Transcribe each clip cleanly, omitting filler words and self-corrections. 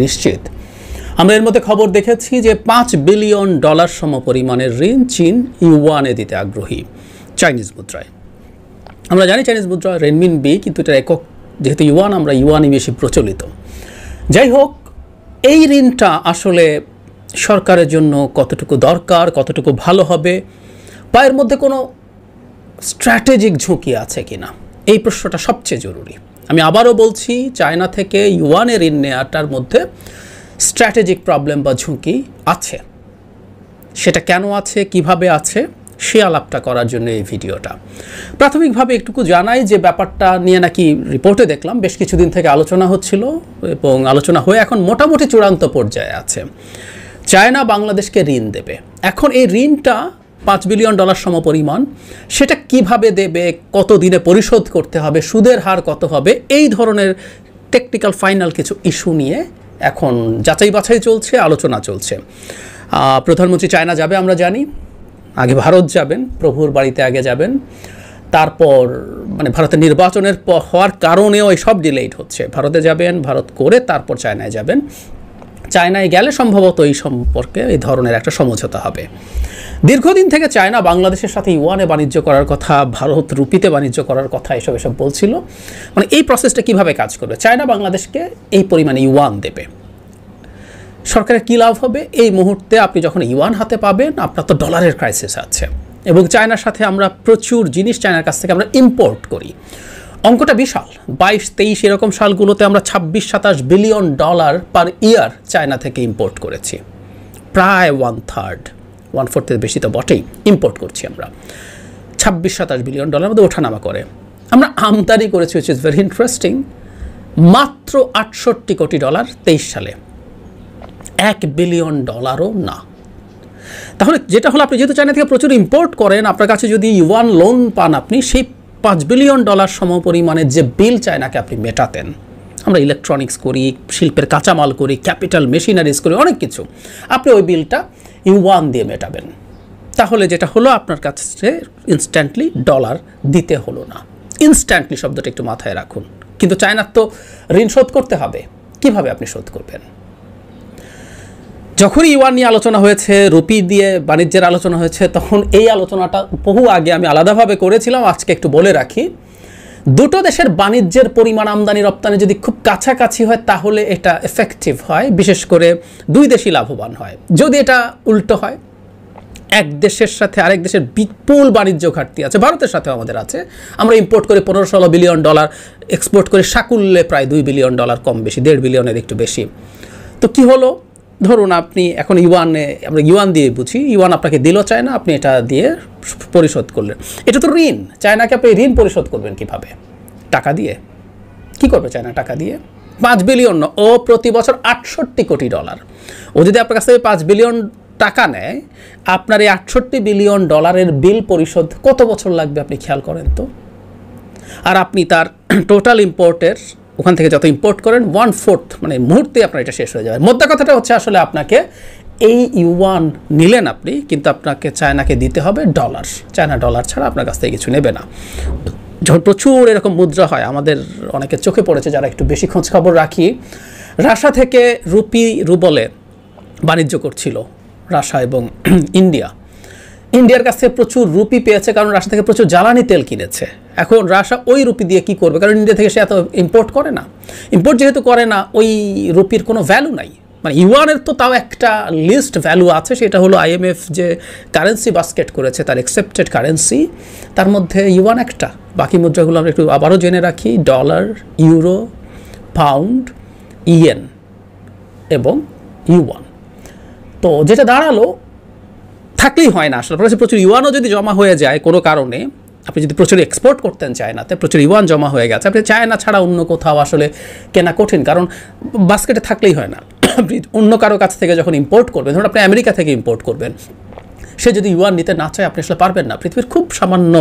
নিশ্চিত। আমরা এর মধ্যে খবর দেখেছি যে $5 বিলিয়ন সমপরিমাণের ঋণ চীন ইউয়ানে দিতে আগ্রহী চাইনিজ মুদ্রায়। আমরা জানি চাইনিজ মুদ্রা রেনমিনবি, কিন্তু এটা একক, যেহেতু ইউয়ান, আমরা ইউয়ানই বেশি প্রচলিত। যাই হোক, এই ঋণটা আসলে সরকারের জন্য কতটুকু দরকার, কতটুকু ভালো হবে, বা এর মধ্যে কোনো স্ট্র্যাটেজিক ঝুঁকি আছে কিনা, এই প্রশ্নটা সবচেয়ে জরুরি। আমি আবারও বলছি, চায়না থেকে ইউয়ানে ঋণ নেওয়াটার মধ্যে স্ট্র্যাটেজিক প্রবলেম বা ঝুঁকি আছে। সেটা কেন আছে, কিভাবে আছে, সে আলাপটা করার জন্য এই ভিডিওটা। প্রাথমিকভাবে একটুকু জানাই যে ব্যাপারটা নিয়ে নাকি রিপোর্টে দেখলাম বেশ কিছুদিন থেকে আলোচনা হচ্ছিল, এবং আলোচনা হয়ে এখন মোটামুটি চূড়ান্ত পর্যায়ে আছে। চায়না বাংলাদেশকে ঋণ দেবে। এখন এই ঋণটা $5 বিলিয়ন সমপরিমাণ, সেটা কিভাবে দেবে, কত দিনে পরিশোধ করতে হবে, সুদের হার কত হবে, এই ধরনের টেকনিক্যাল ফাইনাল কিছু ইস্যু নিয়ে এখন যাচাই বাছাই চলছে, আলোচনা চলছে। প্রধানমন্ত্রী চায়না যাবে আমরা জানি, আগে ভারত যাবেন, প্রভুর বাড়িতে আগে যাবেন, তারপর মানে ভারতের নির্বাচনের হওয়ার কারণেও এই সব ডিলেড হচ্ছে। ভারতে যাবেন, ভারত করে তারপর চায়নায় যাবেন। চায়নায় গেলে সম্ভবত এই সম্পর্কে এই ধরনের একটা সমঝোতা হবে। দীর্ঘদিন থেকে চায়না বাংলাদেশের সাথে ইউয়ানে বাণিজ্য করার কথা, ভারত রুপিতে বাণিজ্য করার কথা, এসব বলছিল। মানে এই প্রসেসটা কিভাবে কাজ করবে? চায়না বাংলাদেশকে এই পরিমাণে ইউয়ান দেবে, সরকারের কী লাভ হবে? এই মুহূর্তে আপনি যখন ইউয়ান হাতে পাবেন, আপনার তো ডলারের ক্রাইসিস আছে, এবং চায়নার সাথে আমরা প্রচুর জিনিস চায়নার কাছ থেকে আমরা ইম্পোর্ট করি। অঙ্কটা বিশাল, 22-23 এরকম সালগুলোতে আমরা $26-27 বিলিয়ন পার ইয়ার চায়না থেকে ইম্পোর্ট করেছি। প্রায় 1/3 বেশি তো বটেই ইম্পোর্ট করছি আমরা। $26-27 বিলিয়ন মধ্যে ওঠানামা করে আমরা আমদানি করেছি, হুইচ ইজ ভেরি ইন্টারেস্টিং, মাত্র $68 কোটি 23 সালে, $1 বিলিয়ন না। তাহলে যেটা হলো, আপনি যেহেতু চায়না থেকে প্রচুর ইম্পোর্ট করেন, আপনার কাছে যদি ইউয়ান লোন পান, আপনি সেই $5 বিলিয়ন সমপরিমাণের যে বিল চায়নাকে আপনি মেটাতেন, আমরা ইলেকট্রনিক্স করি, শিল্পের কাঁচামাল করি, ক্যাপিটাল মেশিনারিজ করি, অনেক কিছু, আপনি ওই বিলটা ইউয়ান দিয়ে মেটাবেন। তাহলে যেটা হলো, আপনার কাছে ইনস্ট্যান্টলি ডলার দিতে হলো না। ইনস্ট্যান্টলি শব্দটা একটু মাথায় রাখুন। কিন্তু চায়নার তো ঋণ শোধ করতে হবে, কিভাবে আপনি শোধ করবেন? যখন ইউয়ান নিয়ে আলোচনা হয়েছে, রুপি দিয়ে বাণিজ্যের আলোচনা হয়েছে, তখন এই আলোচনাটা বহু আগে আমি আলাদাভাবে করেছিলাম। আজকে একটু বলে রাখি, দুটো দেশের বাণিজ্যের পরিমাণ, আমদানি রপ্তানি যদি খুব কাছাকাছি হয়, তাহলে এটা এফেক্টিভ হয়, বিশেষ করে দুই দেশই লাভবান হয়। যদি এটা উল্টো হয়, এক দেশের সাথে আরেক দেশের বিপুল বাণিজ্য ঘাটতি আছে, ভারতের সাথেও আমাদের আছে, আমরা ইম্পোর্ট করে $15-16 বিলিয়ন, এক্সপোর্ট করে সাকুল্যে প্রায় $2 বিলিয়ন, কম বেশি $1.5 বিলিয়নের একটু বেশি। তো কি হলো? ধরুন আপনি এখন ইউয়ানে, আমরা ইউয়ান দিয়ে বুঝি, ইউয়ান আপনাকে দিল চায়না, আপনি এটা দিয়ে পরিশোধ করলেন। এটা তো ঋণ। চায়নাকে আপনি ঋণ পরিশোধ করবেন কিভাবে? টাকা দিয়ে। কি করবে চায়না টাকা দিয়ে? $5 বিলিয়ন, ও প্রতি বছর $68 কোটি। ও যদি আপনার কাছ থেকে $5 বিলিয়ন টাকা নেয়, আপনার এই $68 বিলিয়ন বিল পরিশোধ কত বছর লাগবে আপনি খেয়াল করেন তো। আর আপনি তার টোটাল ইম্পোর্টের, ওখান থেকে যত ইম্পোর্ট করেন, 1/4, মানে মুহূর্তে আপনার এটা শেষ হয়ে যাবে। মোদ্দা কথাটা হচ্ছে, আসলে আপনাকে এই ইউয়ান নিলেন আপনি, কিন্তু আপনাকে চায়নাকে দিতে হবে ডলার। চায়না ডলার ছাড়া আপনার কাছ থেকে কিছু নেবে না। যখন প্রচুর এরকম মুদ্রা হয়, আমাদের অনেকের চোখে পড়েছে যারা একটু বেশি খোঁজ খবর রাখি, রাশিয়া থেকে রুবলে বাণিজ্য করছিল রাশিয়া এবং ইন্ডিয়ার কাছ থেকে প্রচুর রুপি পেয়েছে, কারণ রাশিয়া থেকে প্রচুর জ্বালানি তেল কিনেছে। এখন রাশিয়া ওই রুপি দিয়ে কি করবে? কারণ ইন্ডিয়া থেকে সে এত ইম্পোর্ট করে না। ইম্পোর্ট যেহেতু করে না, ওই রুপির কোনো ভ্যালু নাই। মানে ইউয়ানের তো তাও একটা লিস্ট ভ্যালু আছে, সেটা হলো IMF যে কারেন্সি বাস্কেট করেছে, তার অ্যাকসেপ্টেড কারেন্সি, তার মধ্যে ইউয়ান একটা। বাকি মুদ্রাগুলো আমরা একটু আবারও জেনে রাখি: ডলার, ইউরো, পাউন্ড, ইয়েন এবং ইউয়ান। তো যেটা দাঁড়ালো, থাকলেই হয় না আসলে, প্রচুর ইউয়ানও যদি জমা হয়ে যায় কোনো কারণে, আপনি যদি প্রচুর এক্সপোর্ট করতেন চায়নাতে, প্রচুর ইউয়ান জমা হয়ে গেছে, আপনি চায়না ছাড়া অন্য কোথাও আসলে কেনা কঠিন, কারণ বাস্কেটে থাকলেই হয় না। আপনি অন্য কারো কাছ থেকে যখন ইম্পোর্ট করবেন, ধরুন আপনি আমেরিকা থেকে ইম্পোর্ট করবেন, সে যদি ইউয়ান নিতে না চায়, আপনি আসলে পারবেন না। পৃথিবীর খুব সামান্য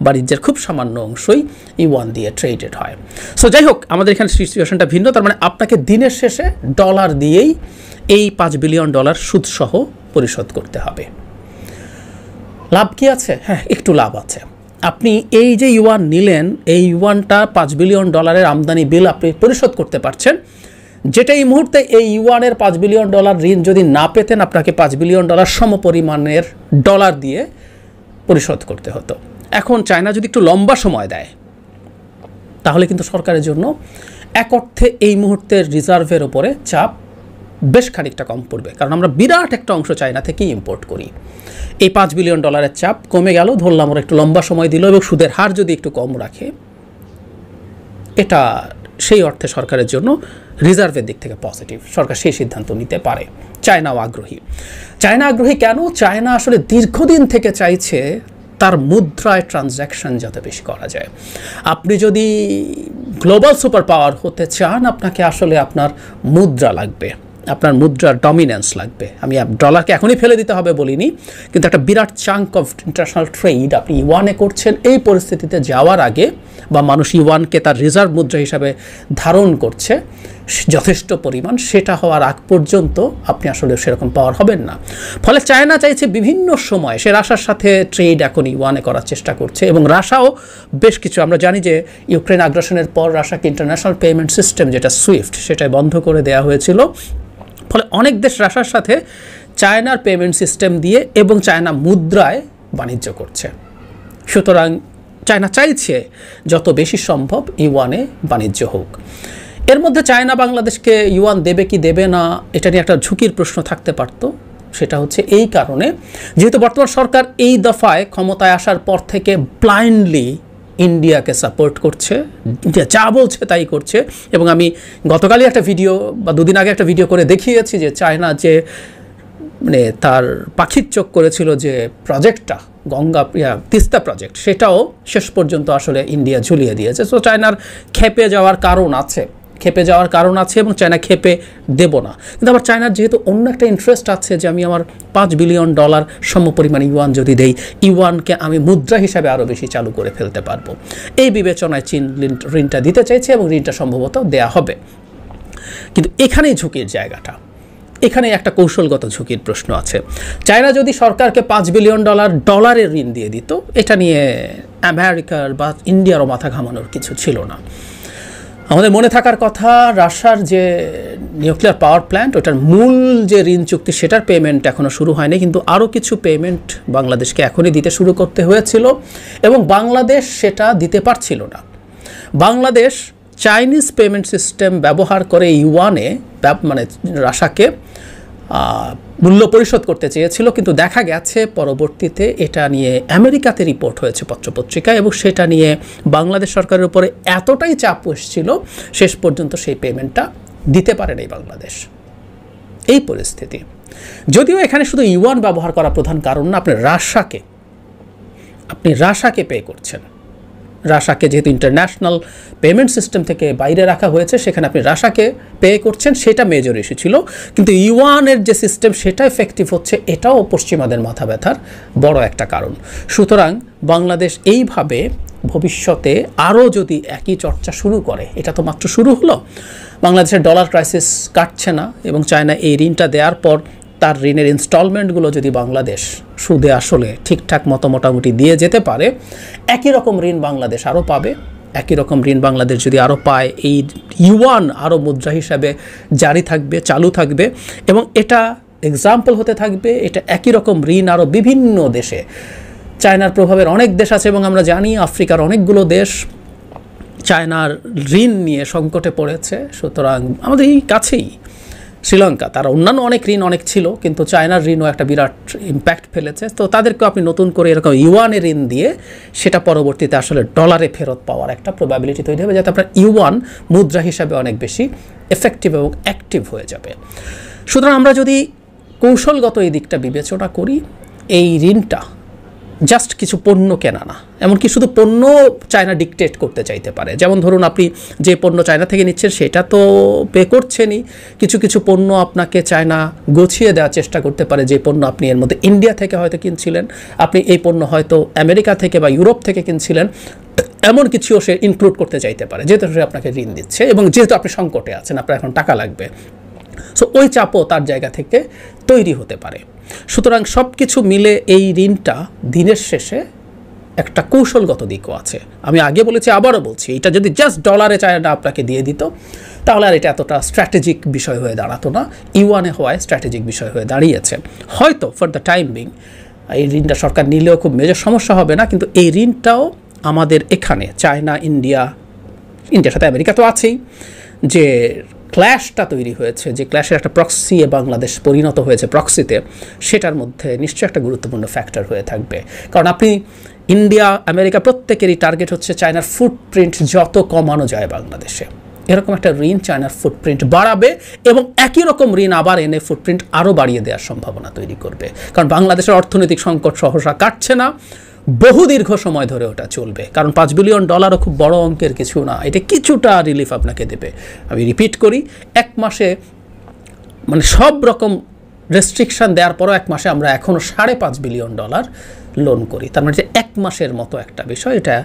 বাণিজ্যের খুব সামান্য অংশই ইউয়ান দিয়ে ট্রেডেড হয়। সো যাই হোক, আমাদের এখানে সিচুয়েশনটা ভিন্ন। তার মানে আপনাকে দিনের শেষে ডলার দিয়েই এই $5 বিলিয়ন সুদসহ পরিশোধ করতে হবে। লাভ কি আছে? হ্যাঁ, একটু লাভ আছে। আপনি এই যে ইউয়ান নিলেন, এই ইউয়ানটা $5 বিলিয়ন আমদানি বিল আপনি পরিশোধ করতে পারছেন যেটা এই মুহূর্তে এই ইউয়ানের $5 বিলিয়ন ঋণ যদি না পেতেন, আপনাকে $5 বিলিয়ন সমপরিমাণের ডলার দিয়ে পরিশোধ করতে হতো। এখন চায়না যদি একটু লম্বা সময় দেয়, তাহলে কিন্তু সরকারের জন্য এক অর্থে এই মুহূর্তের রিজার্ভের ওপরে চাপ বেশ খানিকটা কম পড়বে, কারণ আমরা বিরাট একটা অংশ চায়না থেকেই ইম্পোর্ট করি। এই $5 বিলিয়ন চাপ কমে গেল, ধরলাম ওরা একটু লম্বা সময় দিল এবং সুদের হার যদি একটু কম রাখে, এটা সেই অর্থে সরকারের জন্য রিজার্ভের দিক থেকে পজিটিভ। সরকার সেই সিদ্ধান্ত নিতে পারে। চায়নাও আগ্রহী। চায়না আগ্রহী কেন? চায়না আসলে দীর্ঘদিন থেকে চাইছে তার মুদ্রায় ট্রানজ্যাকশন যত বেশি করা যায়। আপনি যদি গ্লোবাল সুপার পাওয়ার হতে চান, আপনাকে আসলে আপনার মুদ্রা লাগবে, আপনার মুদ্রার ডমিনেন্স লাগবে। আমি ডলারকে এখনই ফেলে দিতে হবে বলিনি, কিন্তু একটা বিরাট চাঙ্ক অফ ইন্টারন্যাশনাল ট্রেড আপনি ইউয়ানে করছেন। এই পরিস্থিতিতে যাওয়ার আগে বা মানুষ ইউয়ানকে তার রিজার্ভ মুদ্রা হিসাবে ধারণ করছে যথেষ্ট পরিমাণ, সেটা হওয়ার আগ পর্যন্ত আপনি আসলে সেরকম পাওয়ার হবেন না। ফলে চায়না চাইছে বিভিন্ন সময়, সে রাশিয়ার সাথে ট্রেড এখন ইউয়ানে করার চেষ্টা করছে এবং রাশিয়াও বেশ কিছু, আমরা জানি যে ইউক্রেন আগ্রাসনের পর রাশিয়াকে ইন্টারন্যাশনাল পেমেন্ট সিস্টেম যেটা সুইফট, সেটাই বন্ধ করে দেওয়া হয়েছিল। ফলে অনেক দেশ রাশিয়ার সাথে চায়নার পেমেন্ট সিস্টেম দিয়ে এবং চায়না মুদ্রায় বাণিজ্য করছে। সুতরাং চায়না চাইছে যত বেশি সম্ভব ইউয়ানে বাণিজ্য হোক। এর মধ্যে চায়না বাংলাদেশকে ইউয়ান দেবে কি দেবে না, এটা নিয়ে একটা ঝুঁকির প্রশ্ন থাকতে পারত। সেটা হচ্ছে এই কারণে, যেহেতু বর্তমান সরকার এই দফায় ক্ষমতায় আসার পর থেকে ব্লাইন্ডলি ইন্ডিয়াকে সাপোর্ট করছে, ইন্ডিয়া যা বলছে তাই করছে। এবং আমি গতকালই একটা ভিডিও বা দুদিন আগে একটা ভিডিও করে দেখিয়েছি যে চায়না যে মানে তার পাখির চোখ করেছিল যে প্রজেক্টটা তিস্তা প্রজেক্ট, সেটাও শেষ পর্যন্ত আসলে ইন্ডিয়া ঝুলিয়ে দিয়েছে। সো চায়নার খেপে যাওয়ার কারণ আছে এবং চায়না খেপে দেব না। কিন্তু আবার চায়নার যেহেতু অন্য একটা ইন্টারেস্ট আছে যে আমি আমার $5 বিলিয়ন সমপরিমাণ ইউয়ান যদি দেই, ইউয়ানকে আমি মুদ্রা হিসাবে আরও বেশি চালু করে ফেলতে পারবো। এই বিবেচনায় চীন ঋণটা দিতে চাইছে এবং ঋণটা সম্ভবত দেয়া হবে। কিন্তু এখানেই ঝুঁকির জায়গাটা, এখানে একটা কৌশলগত ঝুঁকির প্রশ্ন আছে। চায়না যদি সরকারকে $5 বিলিয়ন ডলারের ঋণ দিয়ে দিত, এটা নিয়ে আমেরিকার বা ইন্ডিয়ারও মাথা ঘামানোর কিছু ছিল না। আমাদের মনে থাকার কথা, রাশিয়ার যে নিউক্লিয়ার পাওয়ার প্ল্যান্ট, ওটার মূল যে ঋণ চুক্তি, সেটার পেমেন্ট এখনও শুরু হয়নি, কিন্তু আরও কিছু পেমেন্ট বাংলাদেশকে এখনই দিতে শুরু করতে হয়েছিল এবং বাংলাদেশ সেটা দিতে পারছিল না। বাংলাদেশ চাইনিজ পেমেন্ট সিস্টেম ব্যবহার করে ইউয়ানে মানে রাশিয়াকে মূল্য পরিশোধ করতে চেয়েছিল, কিন্তু দেখা গেছে পরবর্তীতে এটা নিয়ে আমেরিকাতে রিপোর্ট হয়েছে পত্রপত্রিকায় এবং সেটা নিয়ে বাংলাদেশ সরকারের উপরে এতটাই চাপ এসেছিল, শেষ পর্যন্ত সেই পেমেন্টটা দিতে পারেনি বাংলাদেশ। এই পরিস্থিতি, যদিও এখানে শুধু ইউয়ান ব্যবহার করা প্রধান কারণ না, আপনি রাশিয়াকে পে করছেন। রাশিয়াকে যেহেতু ইন্টারন্যাশনাল পেমেন্ট সিস্টেম থেকে বাইরে রাখা হয়েছে, সেখানে আপনি রাশিয়াকে পে করছেন, সেটা মেজর ইস্যু ছিল। কিন্তু ইউয়ানের যে সিস্টেম, সেটা এফেক্টিভ হচ্ছে, এটাও পশ্চিমাদের মাথা ব্যথার বড় একটা কারণ। সুতরাং বাংলাদেশ এইভাবে ভবিষ্যতে আরও যদি একই চর্চা শুরু করে, এটা তো মাত্র শুরু হলো, বাংলাদেশের ডলার ক্রাইসিস কাটছে না এবং চায়না এই ঋণটা দেওয়ার পর তার ঋণের ইনস্টলমেন্টগুলো যদি বাংলাদেশ সুদে আসলে ঠিকঠাক মতো মোটামুটি দিয়ে যেতে পারে, একই রকম ঋণ বাংলাদেশ আরও পাবে। একই রকম ঋণ বাংলাদেশ যদি আরও পায়, এই ইউয়ান আরও মুদ্রা হিসাবে জারি থাকবে, চালু থাকবে এবং এটা এক্সাম্পল হতে থাকবে। এটা একই রকম ঋণ আরও বিভিন্ন দেশে, চায়নার প্রভাবের অনেক দেশ আছে এবং আমরা জানি আফ্রিকার অনেকগুলো দেশ চায়নার ঋণ নিয়ে সংকটে পড়েছে। সুতরাং আমাদের এই কাছেই শ্রীলঙ্কা, তারা অন্যান্য অনেক ঋণ অনেক ছিল, কিন্তু চায়নার ঋণও একটা বিরাট ইম্প্যাক্ট ফেলেছে। তো তাদেরকেও আপনি নতুন করে এরকম ইউয়ানে ঋণ দিয়ে সেটা পরবর্তীতে আসলে ডলারে ফেরত পাওয়ার একটা প্রবাবিলিটি তৈরি হবে, যাতে আপনার ইউয়ান মুদ্রা হিসাবে অনেক বেশি এফেক্টিভ এবং অ্যাক্টিভ হয়ে যাবে। সুতরাং আমরা যদি কৌশলগত এই দিকটা বিবেচনা করি, এই ঋণটা জাস্ট কিছু পণ্য কেনা না, এমনকি শুধু পণ্য চায়না ডিকটেট করতে চাইতে পারে। যেমন ধরুন, আপনি যে পণ্য চায়না থেকে নিচ্ছেন সেটা তো পে করছেনই, কিছু কিছু পণ্য আপনাকে চায়না গছিয়ে দেওয়ার চেষ্টা করতে পারে। যে পণ্য আপনি এর মধ্যে ইন্ডিয়া থেকে হয়তো কিনছিলেন, আপনি এই পণ্য হয়তো আমেরিকা থেকে বা ইউরোপ থেকে কিনছিলেন, এমন কিছুও সে ইনক্লুড করতে চাইতে পারে, যেহেতু সে আপনাকে ঋণ দিচ্ছে এবং যেহেতু আপনি সংকটে আছেন, আপনার এখন টাকা লাগবে। সো ওই চাপও তার জায়গা থেকে তৈরি হতে পারে। সুতরাং সব কিছু মিলে এই ঋণটা দিনের শেষে একটা কৌশলগত দিকও আছে। আমি আগে বলেছি, আবারও বলছি, এটা যদি জাস্ট ডলারে চায়না আপনাকে দিয়ে দিত, তাহলে আর এটা এতটা স্ট্র্যাটেজিক বিষয় হয়ে দাঁড়াতো না। ইউয়ানে হওয়ায় স্ট্র্যাটেজিক বিষয় হয়ে দাঁড়িয়েছে। হয়তো ফর দ্য টাইম বিং এই ঋণটা সরকার নিলেও খুব মেজর সমস্যা হবে না, কিন্তু এই ঋণটাও আমাদের এখানে চায়না, ইন্ডিয়ার সাথে আমেরিকা তো আছেই, যে ক্ল্যাশটা তৈরি হয়েছে, যে ক্ল্যাশের একটা প্রক্সি বাংলাদেশ পরিণত হয়েছে প্রক্সিতে, সেটার মধ্যে নিশ্চয়ই একটা গুরুত্বপূর্ণ ফ্যাক্টর হয়ে থাকবে। কারণ আপনি ইন্ডিয়া, আমেরিকা প্রত্যেকেরই টার্গেট হচ্ছে চায়নার ফুটপ্রিন্ট যত কমানো যায় বাংলাদেশে। এরকম একটা ঋণ চায়নার ফুটপ্রিন্ট বাড়াবে এবং একই রকম ঋণ আবার এনে ফুটপ্রিন্ট আরও বাড়িয়ে দেওয়ার সম্ভাবনা তৈরি করবে। কারণ বাংলাদেশের অর্থনৈতিক সংকট সহসা কাটছে না, বহু দীর্ঘ সময় ধরে ওটা চলবে। কারণ $5 বিলিয়ন খুব বড় অঙ্কের কিছু না, এটা কিছুটা রিলিফ আপনাকে দেবে। আমি রিপিট করি, এক মাসে মানে সব রকম রেস্ট্রিকশান দেওয়ার পরও এক মাসে আমরা এখনও $5.5 বিলিয়ন লোন করি। তার মানে যে এক মাসের মতো একটা বিষয়, এটা